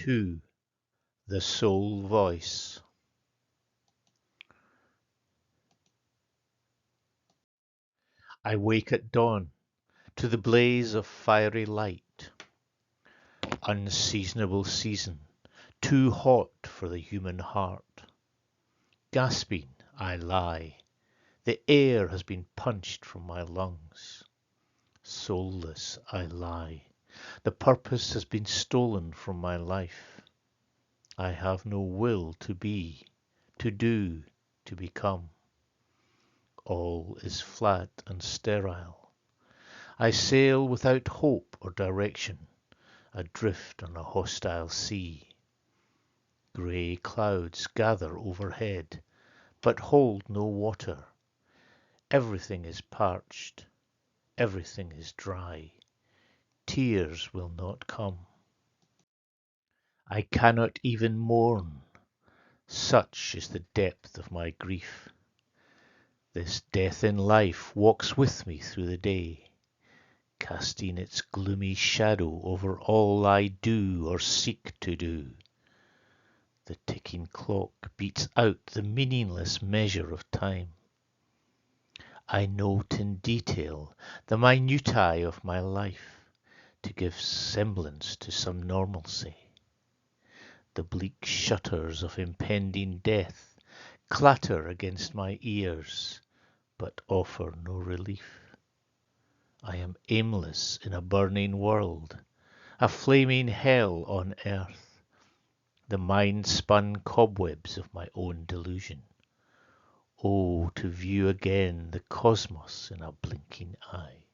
2. The Soul Voice. I wake at dawn to the blaze of fiery light. Unseasonable season, too hot for the human heart. Gasping, I lie. The air has been punched from my lungs. Soulless, I lie. The purpose has been stolen from my life. I have no will to be, to do, to become. All is flat and sterile. I sail without hope or direction, adrift on a hostile sea. Grey clouds gather overhead, but hold no water. Everything is parched, everything is dry. Tears will not come. I cannot even mourn, such is the depth of my grief. This death in life walks with me through the day, casting its gloomy shadow over all I do or seek to do. The ticking clock beats out the meaningless measure of time. I note in detail the minutiae of my life, to give semblance to some normalcy. The bleak shutters of impending death clatter against my ears, but offer no relief. I am aimless in a burning world, a flaming hell on earth, the mind-spun cobwebs of my own delusion. Oh, to view again the cosmos in a blinking eye.